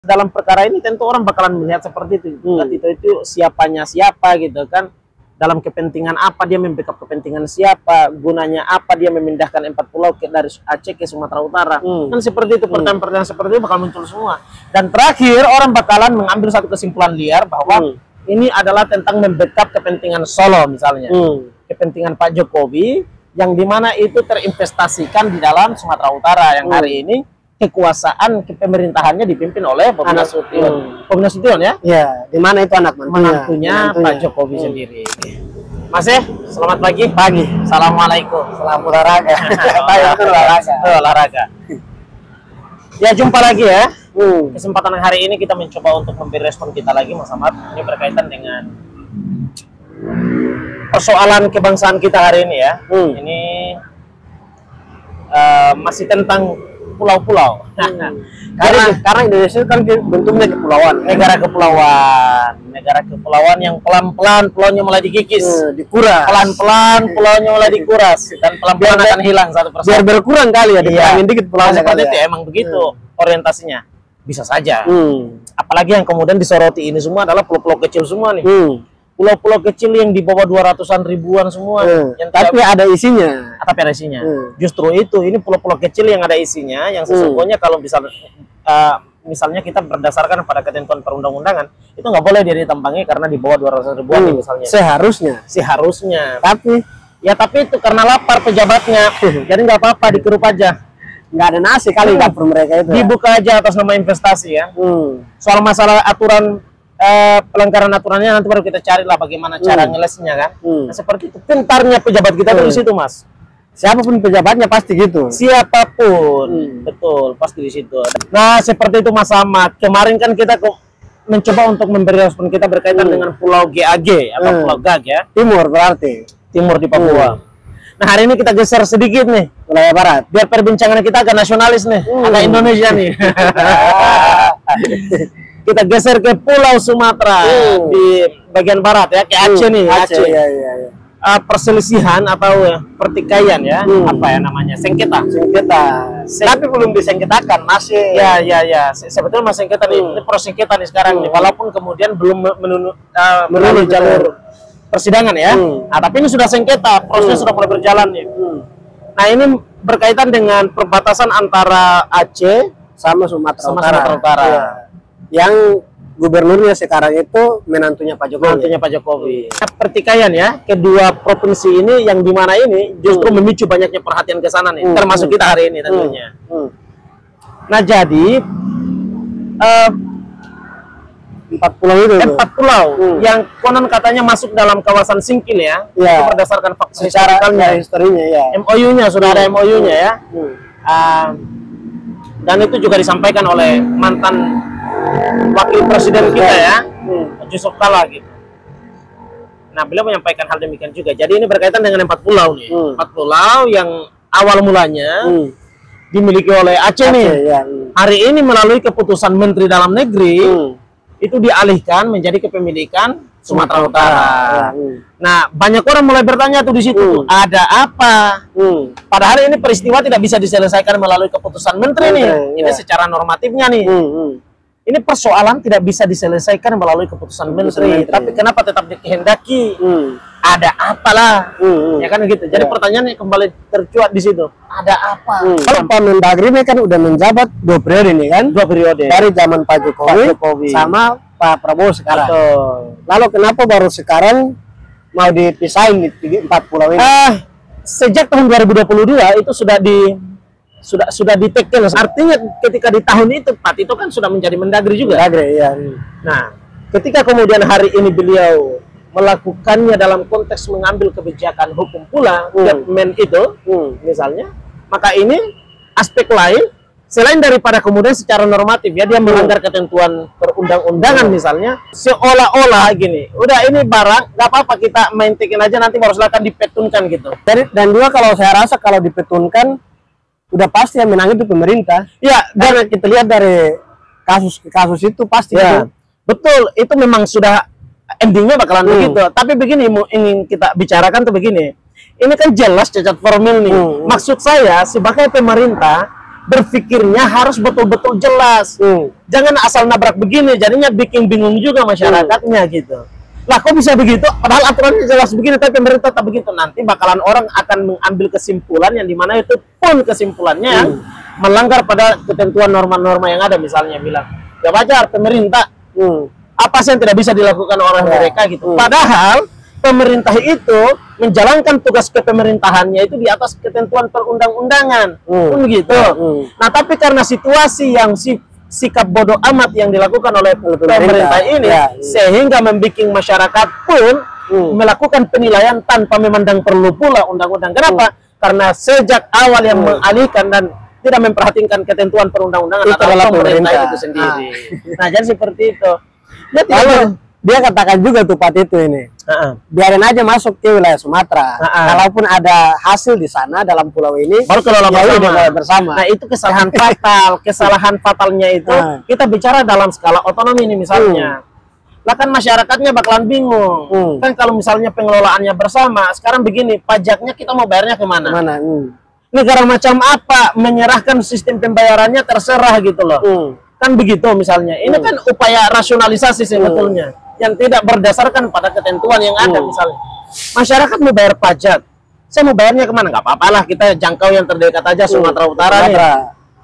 dalam perkara ini tentu orang bakalan melihat seperti itu. Itu siapanya siapa gitu kan. Dalam kepentingan apa dia membackup kepentingan siapa, gunanya apa dia memindahkan 4 pulau dari Aceh ke Sumatera Utara. Kan seperti itu, pertanyaan-pertanyaan seperti itu bakal muncul semua. Dan terakhir orang bakalan mengambil satu kesimpulan liar bahwa ini adalah tentang membackup kepentingan Solo misalnya. Kepentingan Pak Jokowi yang dimana itu terinvestasikan di dalam Sumatera Utara yang hari ini kekuasaan pemerintahannya dipimpin oleh Bobi Nasution. Bobi Nasution ya? Ya, di mana itu anak menantunya Pak Jokowi sendiri. Mas selamat pagi. Pagi. Assalamualaikum. Salam olahraga. Olahraga. Ya, jumpa lagi ya. Kesempatan hari ini kita mencoba untuk memberi respon kita lagi, Mas Ahmad. Ini berkaitan dengan persoalan kebangsaan kita hari ini ya. Ini masih tentang pulau-pulau. Karena Indonesia kan bentuknya kepulauan, negara kepulauan yang pelan-pelan pulaunya mulai dikikis, dikuras. Pelan-pelan pulaunya mulai dikuras dan pelan-pelan akan hilang satu persatu. Biar berkurang kali ya, dikurangin dikit pulaunya seperti itu. Emang begitu orientasinya. Bisa saja. Apalagi yang kemudian disoroti ini semua adalah pulau-pulau kecil semua nih. Pulau-pulau kecil yang di bawah 200-an ribuan semua. Tapi ada isinya. Justru itu, ini pulau-pulau kecil yang ada isinya, yang sesungguhnya kalau misalnya kita berdasarkan pada ketentuan perundang-undangan, itu nggak boleh dia ditambangi karena di bawah 200 ribuan misalnya. Seharusnya. Tapi itu karena lapar pejabatnya, jadi nggak apa-apa, dikerup aja. Nggak ada nasi kali dapur mereka itu. Dibuka aja atas nama investasi ya. Soal masalah aturan pelanggaran aturannya nanti baru kita cari lah bagaimana cara ngelesnya kan. Nah, seperti itu pintarnya pejabat kita tuh di situ, Mas. Siapapun pejabatnya pasti gitu. Siapapun, betul, pasti di situ. Nah, seperti itu Mas Ahmad. Kemarin kan kita mencoba untuk memberi respon kita berkaitan dengan Pulau GAG atau Pulau GAG ya. Timur berarti. Timur di Papua. Nah, hari ini kita geser sedikit nih, wilayah barat. Biar perbincangan kita agak nasionalis nih, agak Indonesia nih. Kita geser ke Pulau Sumatera di bagian barat ya, ke Aceh nih. Aceh. Perselisihan atau pertikaian ya, apa ya namanya, sengketa. Tapi belum disengketakan, masih. Ya. Sebetulnya masih sengketa nih, ini proses sengketa nih sekarang nih, walaupun kemudian belum melalui jalur persidangan ya. Nah, tapi ini sudah sengketa, prosesnya sudah mulai berjalan nih. Nah, ini berkaitan dengan perbatasan antara Aceh sama Sumatera Utara. Yang gubernurnya sekarang itu menantunya Pak Jokowi. Pertikaian ya kedua provinsi ini yang dimana ini justru memicu banyaknya perhatian ke sana nih, termasuk kita hari ini tentunya. Nah, jadi 4 pulau itu. 4 pulau yang konon katanya masuk dalam kawasan Singkil ya. Itu berdasarkan fakta historinya ya. MOU-nya sudah ada MOU-nya ya. Dan itu juga disampaikan oleh mantan wakil presiden kita ya, Yusuf Kala gitu. Nah, beliau menyampaikan hal demikian juga. Jadi ini berkaitan dengan 4 pulau nih. 4 pulau yang awal mulanya dimiliki oleh Aceh nih. Hari ini melalui keputusan Menteri Dalam Negeri itu dialihkan menjadi kepemilikan Sumatera Utara. Nah, banyak orang mulai bertanya tuh di situ, ada apa? Padahal ini peristiwa tidak bisa diselesaikan melalui keputusan Menteri nih. Ini secara normatifnya nih. Ini persoalan tidak bisa diselesaikan melalui keputusan Menteri. Tapi kenapa tetap dikehendaki? Ada apalah? Ya kan gitu. Jadi pertanyaannya kembali tercuat di situ. Ada apa? Kalau Pak Mendagri ini kan udah menjabat 2 periode nih kan? 2 periode. Dari zaman Pak Jokowi sama Pak Prabowo sekarang. Lalu kenapa baru sekarang mau dipisahin di 4 pulau ini? Sejak tahun 2022 itu sudah diteken. Artinya ketika di tahun itu Pak itu kan sudah menjadi Mendagri juga. Nah, ketika kemudian hari ini beliau melakukannya dalam konteks mengambil kebijakan hukum pula, itu misalnya, maka ini aspek lain selain daripada kemudian secara normatif ya dia melanggar ketentuan perundang-undangan misalnya, seolah-olah gini, udah ini barang nggak apa-apa kita maintain aja, nanti baru silakan dipetunkan gitu. Dan juga kalau saya rasa kalau dipetunkan udah pasti yang menang itu pemerintah ya, dan kita lihat dari kasus ke kasus itu pasti ya, betul, itu memang sudah endingnya bakalan begitu. Tapi begini, ingin kita bicarakan tuh begini, ini kan jelas cacat formil nih. Maksud saya sebagai pemerintah berpikirnya harus betul-betul jelas. Jangan asal nabrak begini, jadinya bikin bingung juga masyarakatnya gitu. Lah kok bisa begitu? Padahal aturannya jelas begini, tapi pemerintah tak begitu. Nanti bakalan orang akan mengambil kesimpulan yang dimana itu pun kesimpulannya melanggar pada ketentuan norma-norma yang ada. Misalnya bilang, ya wajar pemerintah, apa sih yang tidak bisa dilakukan oleh mereka gitu. Padahal pemerintah itu menjalankan tugas kepemerintahannya itu di atas ketentuan perundang-undangan, pun gitu. Nah, tapi karena situasi yang sikap bodoh amat yang dilakukan oleh pemerintah ini, sehingga membuat masyarakat pun melakukan penilaian tanpa memandang perlu pula undang-undang. Kenapa? Karena sejak awal yang mengalihkan dan tidak memperhatikan ketentuan perundang-undangan atau pemerintah itu sendiri. Nah, jadi seperti itu. Lalu dia katakan juga tuh Pak itu ini, biarin aja masuk ke wilayah Sumatera. Kalaupun ada hasil di sana dalam pulau ini, baru kelola bersama. Nah, itu kesalahan fatal. Kesalahan fatalnya itu kita bicara dalam skala otonomi ini misalnya. Lah kan masyarakatnya bakalan bingung. Kan kalau misalnya pengelolaannya bersama, sekarang begini, pajaknya kita mau bayarnya kemana? Negara macam apa menyerahkan sistem pembayarannya terserah gitu loh. Kan begitu misalnya. Ini kan upaya rasionalisasi sebetulnya yang tidak berdasarkan pada ketentuan yang ada. Misalnya masyarakat mau bayar pajak, saya mau bayarnya kemana? Nggak apa-apalah, kita jangkau yang terdekat aja, Sumatera Utara nih.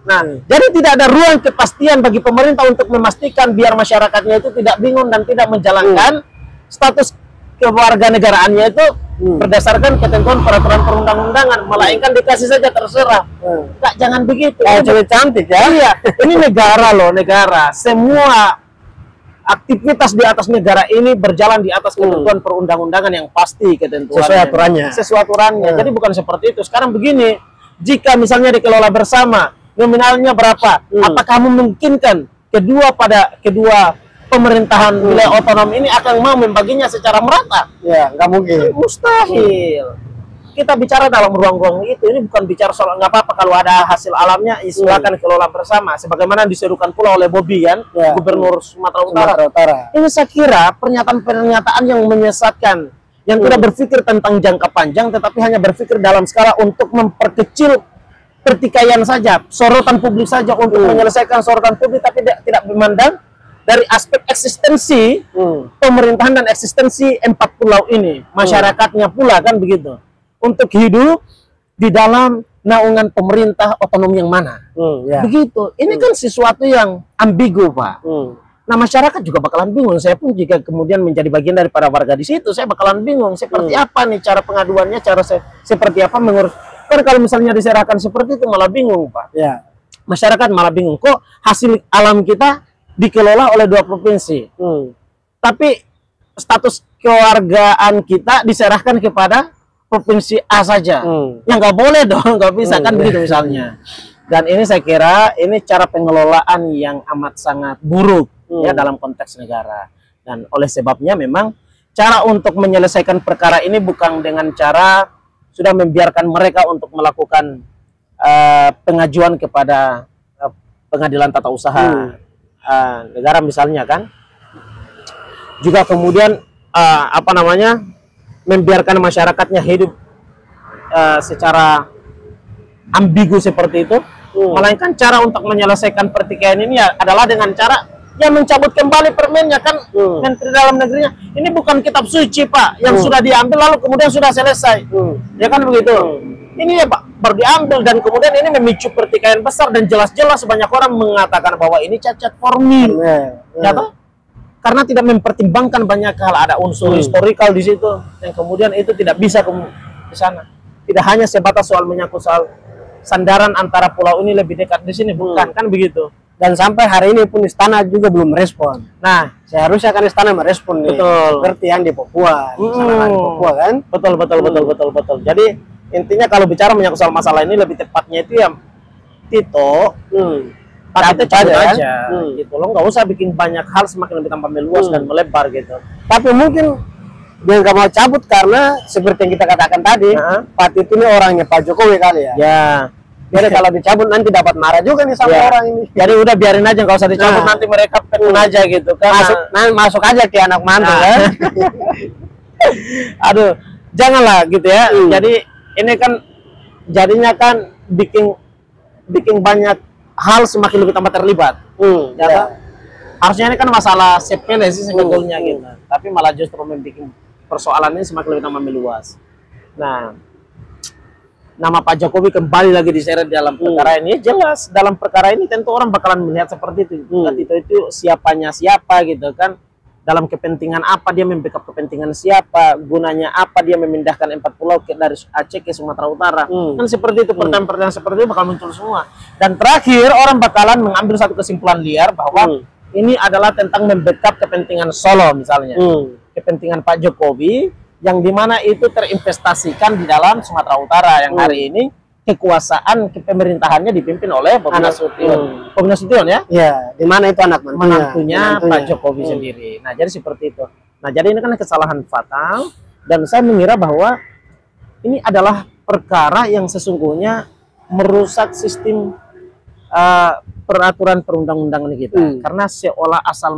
Nah, jadi tidak ada ruang kepastian bagi pemerintah untuk memastikan biar masyarakatnya itu tidak bingung dan tidak menjalankan status kewarganegaraannya itu berdasarkan ketentuan peraturan perundang-undangan, melainkan dikasih saja terserah. Kak, jangan begitu. Cewek cantik ya. Iya, ini negara loh, negara. Semua aktivitas di atas negara ini berjalan di atas ketentuan perundang-undangan yang pasti ketentuannya. Sesuai aturannya. Jadi bukan seperti itu. Sekarang begini, jika misalnya dikelola bersama, nominalnya berapa? Apakah memungkinkan kedua pemerintahan wilayah otonom ini akan mau membaginya secara merata? Ya, nggak mungkin. Mustahil. Kita bicara dalam ruang-ruang itu. Ini bukan bicara soal nggak apa-apa kalau ada hasil alamnya, silakan kelola bersama. Sebagaimana diserukan pula oleh Bobi kan, Gubernur Sumatera Utara. Ini saya kira pernyataan-pernyataan yang menyesatkan, yang tidak berpikir tentang jangka panjang, tetapi hanya berpikir dalam skala untuk memperkecil pertikaian saja, sorotan publik saja, untuk menyelesaikan sorotan publik, tapi tidak memandang dari aspek eksistensi pemerintahan dan eksistensi 4 pulau ini, masyarakatnya pula kan begitu, untuk hidup di dalam naungan pemerintah otonom yang mana, begitu. Ini kan sesuatu yang ambigu, Pak. Nah, masyarakat juga bakalan bingung. Saya pun jika kemudian menjadi bagian dari para warga di situ, saya bakalan bingung seperti apa nih cara pengaduannya, cara seperti apa mengurus. Kan kalau misalnya diserahkan seperti itu malah bingung, Pak. Masyarakat malah bingung. Kok hasil alam kita dikelola oleh 2 provinsi, tapi status kewargaan kita diserahkan kepada provinsi A saja. Yang nggak boleh dong, nggak bisa kan begitu misalnya. Dan ini saya kira ini cara pengelolaan yang amat sangat buruk ya dalam konteks negara. Dan oleh sebabnya memang cara untuk menyelesaikan perkara ini bukan dengan cara sudah membiarkan mereka untuk melakukan pengajuan kepada pengadilan tata usaha negara misalnya kan, juga kemudian membiarkan masyarakatnya hidup secara ambigu seperti itu, melainkan cara untuk menyelesaikan pertikaian ini adalah dengan cara mencabut kembali permennya kan. Menteri Dalam Negerinya ini bukan kitab suci, Pak, yang sudah diambil lalu kemudian sudah selesai, ya kan begitu. Ini ya, Pak, baru diambil dan kemudian ini memicu pertikaian besar dan jelas-jelas banyak orang mengatakan bahwa ini cacat formil, ya toh? Karena tidak mempertimbangkan banyak hal, ada unsur historikal di situ yang kemudian itu tidak bisa ke sana. Tidak hanya sebatas soal menyangkut soal sandaran antara pulau ini lebih dekat di sini, bukan kan begitu. Dan sampai hari ini pun istana juga belum merespon. Nah, seharusnya kan istana merespon nih. Seperti yang di Papua, di Papua kan? Betul. Jadi intinya kalau bicara menyangkut soal masalah ini lebih tepatnya itu ya Tito, cabut aja, gitu. Lo nggak usah bikin banyak hal semakin lebih tambah meluas dan melebar gitu. Tapi mungkin dia nggak mau cabut karena seperti yang kita katakan tadi, Pak Tito ini orangnya Pak Jokowi kali ya. Jadi kalau dicabut nanti dapat marah juga nih sama orang ini. Jadi udah biarin aja, nggak usah dicabut, nanti mereka pengen aja gitu kan. Masuk aja ke anak mantu kan. Aduh, janganlah gitu ya. Jadi ini kan jadinya kan bikin bikin banyak hal semakin lebih tambah terlibat. Ya. Harusnya ini kan masalah sepele sih sebetulnya gitu. Tapi malah justru membuat persoalan ini semakin lebih tambah meluas. Nah, nama Pak Jokowi kembali lagi diseret dalam perkara ini. Jelas dalam perkara ini tentu orang bakalan melihat seperti itu. Itu siapanya siapa gitu kan. Dalam kepentingan apa dia membackup kepentingan siapa, gunanya apa dia memindahkan 4 pulau dari Aceh ke Sumatera Utara. Kan seperti itu, pertanyaan-pertanyaan seperti itu bakal muncul semua. Dan terakhir orang bakalan mengambil satu kesimpulan liar bahwa ini adalah tentang membackup kepentingan Solo misalnya. Kepentingan Pak Jokowi yang dimana itu terinvestasikan di dalam Sumatera Utara yang hari ini kekuasaan pemerintahannya dipimpin oleh Bobi Nasution. Bobi Nasution ya? Ya, di mana itu anak menantunya Pak Jokowi sendiri. Nah, jadi seperti itu. Nah, jadi ini kan kesalahan fatal dan saya mengira bahwa ini adalah perkara yang sesungguhnya merusak sistem peraturan perundang-undangan kita. Karena seolah asal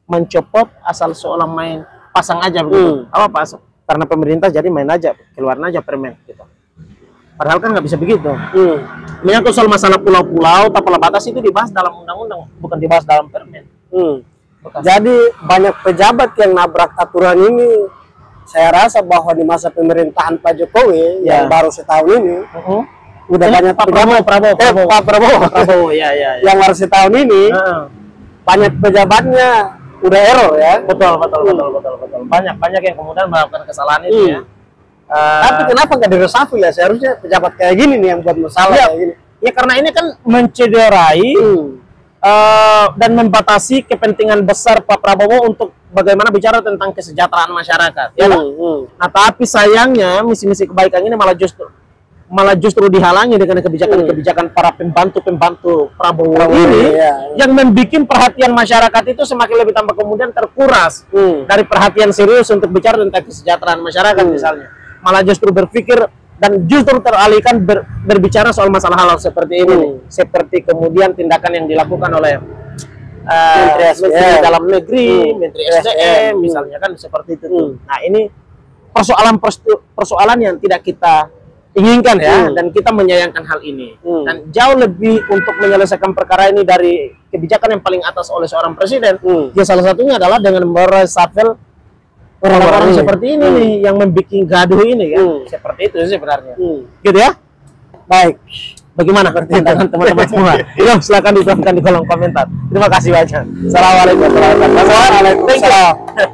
mencopot, asal seolah main pasang aja begitu. Apa pasang? Karena pemerintah jadi main aja, keluarin aja permen gitu. Padahal kan nggak bisa begitu. Menyangkut soal masalah pulau-pulau, tapal batas itu dibahas dalam undang-undang, bukan dibahas dalam permen. Jadi banyak pejabat yang nabrak aturan ini. Saya rasa bahwa di masa pemerintahan Pak Jokowi yang baru setahun ini, udah banyak Pak Prabowo, ya. Yang baru setahun ini, banyak pejabatnya udah error ya. Betul. Banyak yang kemudian melakukan kesalahan itu ya. Tapi kenapa nggak diresafel ya? Seharusnya pejabat kayak gini nih yang buat masalah kayak gini. Ya karena ini kan mencederai dan membatasi kepentingan besar Pak Prabowo untuk bagaimana bicara tentang kesejahteraan masyarakat. Ya Nah, tapi sayangnya misi-misi kebaikan ini malah justru dihalangi dengan kebijakan-kebijakan para pembantu Prabowo ini yang membuat perhatian masyarakat itu semakin lebih tambah kemudian terkuras dari perhatian serius untuk bicara tentang kesejahteraan masyarakat misalnya. Malah justru berpikir dan justru teralihkan berbicara soal masalah hal seperti ini seperti kemudian tindakan yang dilakukan oleh Menteri Dalam Negeri, Menteri SDM misalnya kan seperti itu. Nah, ini persoalan yang tidak kita inginkan ya, dan kita menyayangkan hal ini. Dan jauh lebih untuk menyelesaikan perkara ini dari kebijakan yang paling atas oleh seorang presiden, ya salah satunya adalah dengan meresafel orang-orang seperti ini nih yang membuat gaduh ini kan. Seperti itu sebenarnya. Gitu ya. Baik. Bagaimana pandangan teman-teman semua? Yuk, silakan dituangkan di kolom komentar. Terima kasih banyak. Assalamualaikum warahmatullahi wabarakatuh.